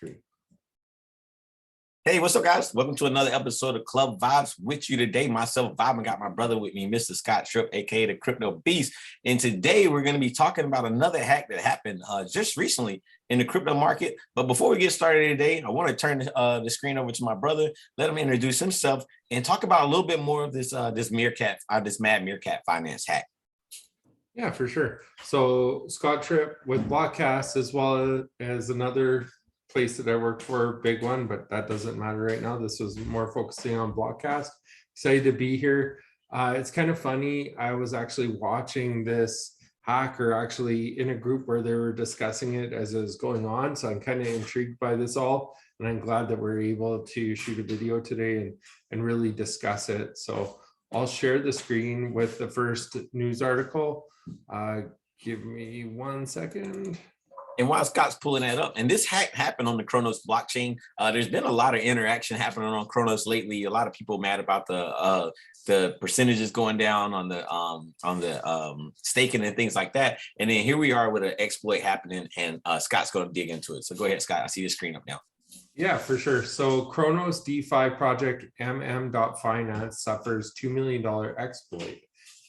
three. Hey, what's up, guys? Welcome to another episode of Club Vibes. With you today, myself, Vibe, and got my brother with me, Mr. Scott Tripp, aka the Crypto Beast. And today we're going to be talking about another hack that happened just recently in the crypto market. But before we get started today, I want to turn the screen over to my brother, let him introduce himself, and talk about a little bit more of this this Mad Meerkat Finance hack. Yeah, for sure. So Scott Tripp with Blockcast, as well as another place that I worked for, a big one, but that doesn't matter right now. This was more focusing on Blockcast. Excited to be here. It's kind of funny. I was actually watching this hacker actually in a group where they were discussing it as it was going on. So I'm kind of intrigued by this all. And I'm glad that we're able to shoot a video today and really discuss it. So I'll share the screen with the first news article. Give me 1 second. And while Scott's pulling that up, and this hack happened on the Kronos blockchain, there's been a lot of interaction happening on Kronos lately. A lot of people mad about the percentages going down on the staking and things like that. And then here we are with an exploit happening, and Scott's going to dig into it. So go ahead, Scott. I see your screen up now. Yeah, for sure. So Kronos DeFi project Finance suffers $2 million exploit.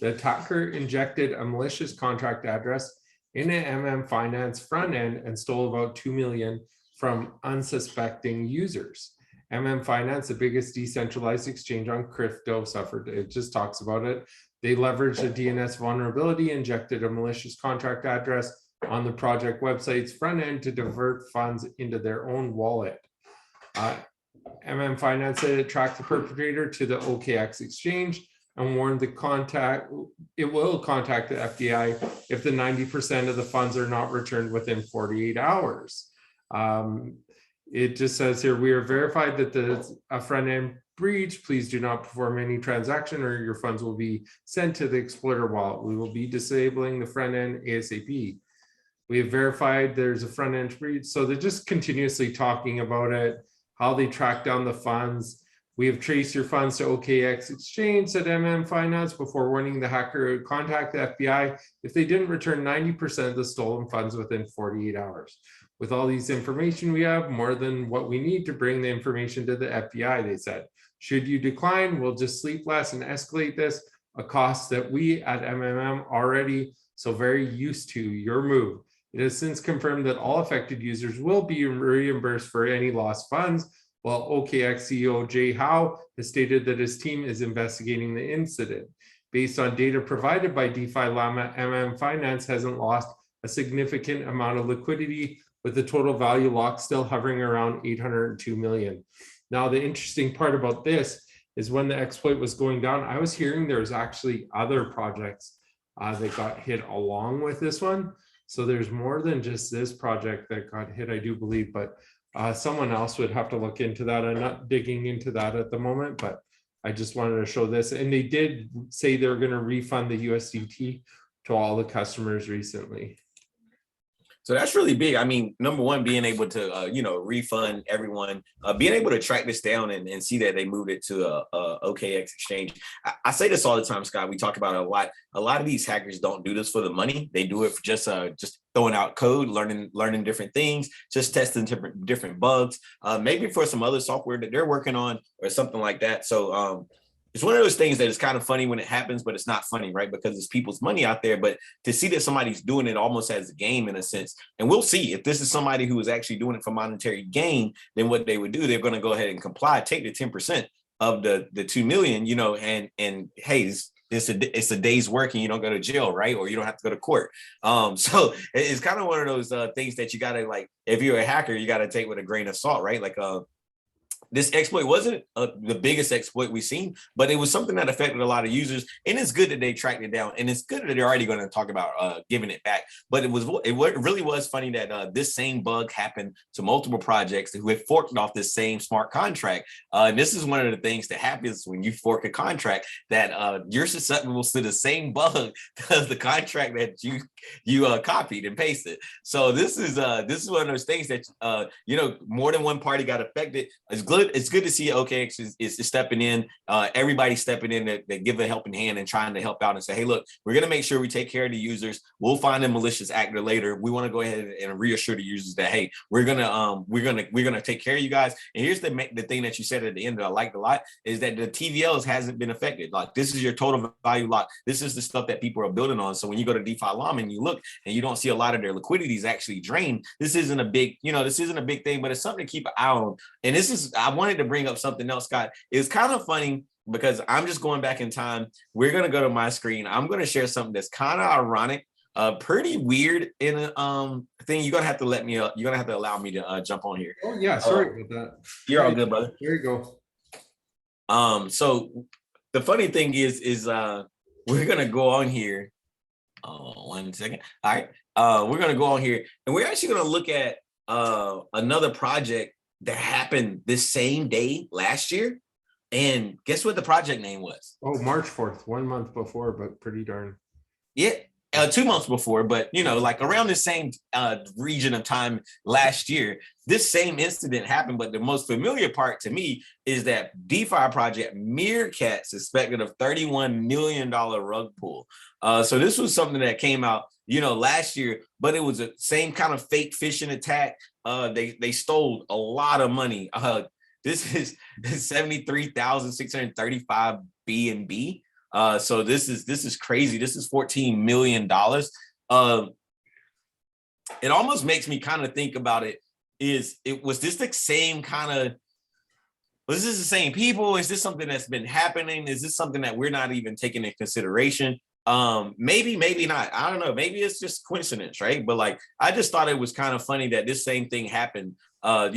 The attacker injected a malicious contract address in an Finance front end and stole about 2 million from unsuspecting users. Finance, the biggest decentralized exchange on crypto, suffered. It just talks about it. They leveraged a DNS vulnerability, injected a malicious contract address on the project website's front end to divert funds into their own wallet. Finance said it tracked the perpetrator to the OKX exchange and warned it will contact the FBI if the 90% of the funds are not returned within 48 hours. It just says here, we are verified that there's a front end breach. Please do not perform any transaction or your funds will be sent to the exploiter wallet. We will be disabling the front end ASAP. We have verified there's a front end breach. So they're just continuously talking about it, how they track down the funds. We have traced your funds to OKX exchange, said Finance, before warning the hacker to contact the FBI if they didn't return 90% of the stolen funds within 48 hours. With all these information, we have more than what we need to bring the information to the FBI, they said. Should you decline, we'll just sleep less and escalate this, a cost that we at already so very used to. Your move. It has since confirmed that all affected users will be reimbursed for any lost funds, while OKX CEO Jay Howe has stated that his team is investigating the incident. Based on data provided by DeFi Llama, Finance hasn't lost a significant amount of liquidity, with the total value locked still hovering around 802 million. Now, the interesting part about this is when the exploit was going down, I was hearing there's actually other projects that got hit along with this one. So there's more than just this project that got hit, I do believe, but someone else would have to look into that. I'm not digging into that at the moment, but I just wanted to show this. And they did say they're going to refund the USDT to all the customers recently. So that's really big. I mean, number one, being able to, refund everyone, being able to track this down and see that they moved it to a OKX exchange. I say this all the time, Scott. We talk about it a lot. A lot of these hackers don't do this for the money. They do it for just throwing out code, learning different things, just testing different bugs, maybe for some other software that they're working on or something like that. So it's one of those things that is kind of funny when it happens, but it's not funny, right? Because it's people's money out there. But to see that somebody's doing it almost as a game in a sense, and we'll see if this is somebody who is actually doing it for monetary gain, then what they would do, they're going to go ahead and comply, take the 10% of the 2 million, and hey, it's a day's work and you don't go to jail, right? Or you don't have to go to court. So it's kind of one of those things that you got to, like, if you're a hacker, you got to take with a grain of salt, right? Like, this exploit wasn't the biggest exploit we've seen, but it was something that affected a lot of users. And it's good that they tracked it down, and it's good that they're already going to talk about giving it back. But it really was funny that this same bug happened to multiple projects who had forked off this same smart contract. And this is one of the things that happens when you fork a contract, that you're susceptible to the same bug as the contract that you copied and pasted. So this is one of those things that more than one party got affected. It's good good. It's good to see OKX is stepping in. Everybody stepping in that give a helping hand and trying to help out and say, hey, look, we're going to make sure we take care of the users. We'll find a malicious actor later. We want to go ahead and reassure the users that, hey, we're gonna take care of you guys. And here's the thing that you said at the end that I liked a lot is that the TVLs hasn't been affected. Like, this is your total value lock. This is the stuff that people are building on. So when you go to DeFi Llama and you look and you don't see a lot of their liquidities actually drained, this isn't a big thing, but it's something to keep an eye on. And I wanted to bring up something else, Scott. It's kind of funny because I'm just going back in time. We're going to go to my screen. I'm going to share something that's kind of ironic, pretty weird in a thing. You're going to have to let me you're going to have to allow me to jump on here. Oh yeah, sorry about that. You're all good, brother. There you go. So the funny thing is we're going to go on here. 1 second. All right. We're going to go on here and we're actually going to look at another project that happened this same day last year. And guess what the project name was? Oh, March 4th, 1 month before, but pretty darn. Yeah, 2 months before, but like around the same region of time last year, this same incident happened. But the most familiar part to me is that DeFi project Meerkat suspected of $31 million rug pull. So this was something that came out, last year, but it was the same kind of fake phishing attack. They stole a lot of money. This is 73,635 BNB. So this is crazy. This is $14 million. It almost makes me kind of think about it. Was this the same people? Is this something that's been happening? Is this something that we're not even taking into consideration? Maybe not. I don't know. Maybe it's just coincidence, right? But I just thought it was kind of funny that this same thing happened, a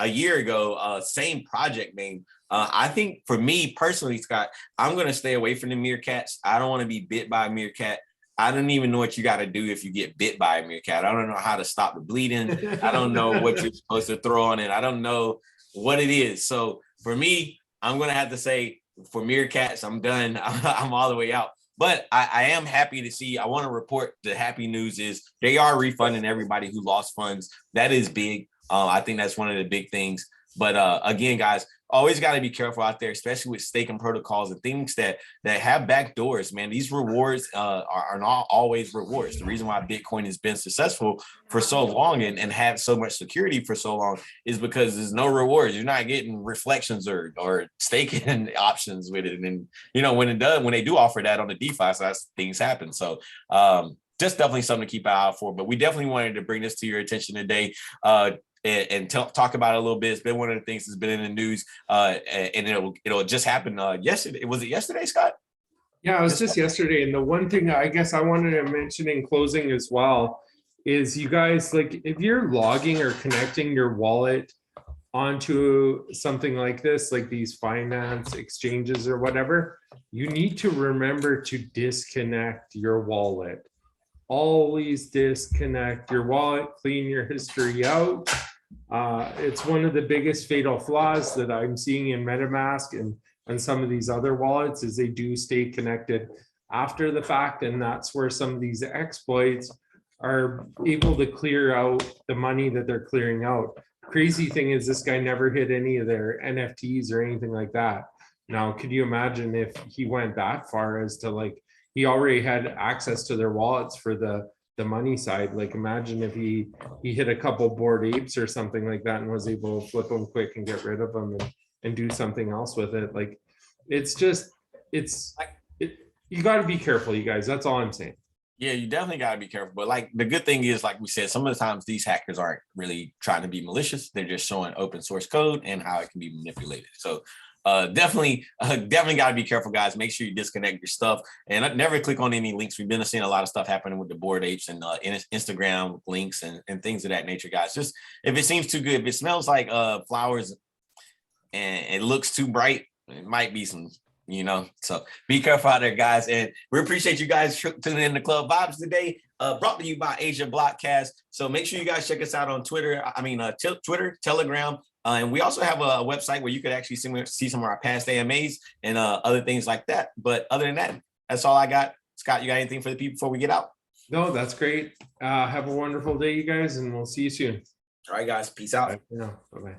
year ago, same project name. I think for me personally, Scott, I'm going to stay away from the meerkats. I don't want to be bit by a meerkat. I don't even know what you got to do if you get bit by a meerkat. I don't know how to stop the bleeding. I don't know what you're supposed to throw on it. I don't know what it is. So for me, I'm going to have to say for meerkats, I'm done. I'm all the way out. But I am happy to see. I want to report the happy news is they are refunding everybody who lost funds. That is big. I think that's one of the big things. But again, guys, always got to be careful out there, especially with staking protocols and things that have back doors, man. These rewards are not always rewards. The reason why Bitcoin has been successful for so long and had so much security for so long is because there's no rewards. You're not getting reflections or staking options with it. And when they do offer that on the DeFi side, things happen. So just definitely something to keep an eye out for. But we definitely wanted to bring this to your attention today. And talk about it a little bit. It's been one of the things that's been in the news, and it'll just happen yesterday. Was it yesterday, Scott? Yeah, it was just yesterday. And the one thing I guess I wanted to mention in closing as well is you guys, if you're logging or connecting your wallet onto something like this, like these finance exchanges or whatever, you need to remember to disconnect your wallet. Always disconnect your wallet, clean your history out. It's one of the biggest fatal flaws that I'm seeing in MetaMask and some of these other wallets is they do stay connected after the fact. And that's where some of these exploits are able to clear out the money that they're clearing out. Crazy thing is this guy never hit any of their NFTs or anything like that. Now, could you imagine if he went that far as to he already had access to their wallets for the money side? Imagine if he hit a couple Bored Apes or something like that and was able to flip them quick and get rid of them and do something else with it. You got to be careful, you guys. That's all I'm saying. Yeah, you definitely got to be careful. But the good thing is, like we said, some of the times these hackers aren't really trying to be malicious. They're just showing open source code and how it can be manipulated. So definitely got to be careful, guys. Make sure you disconnect your stuff and never click on any links. We've been seeing a lot of stuff happening with the Bored Apes and Instagram links and things of that nature, guys. Just if it seems too good, if it smells like flowers and it looks too bright, it might be some, so be careful out there, guys. And we appreciate you guys tuning in to Club Vibes today, brought to you by Asia Blockcast. So make sure you guys check us out on Twitter. Twitter, Telegram. And we also have a website where you could actually see some of our past AMAs and other things like that. But other than that, that's all I got. Scott, you got anything for the people before we get out? No, that's great. Have a wonderful day, you guys, and we'll see you soon. All right, guys. Peace out. Bye. Bye-bye.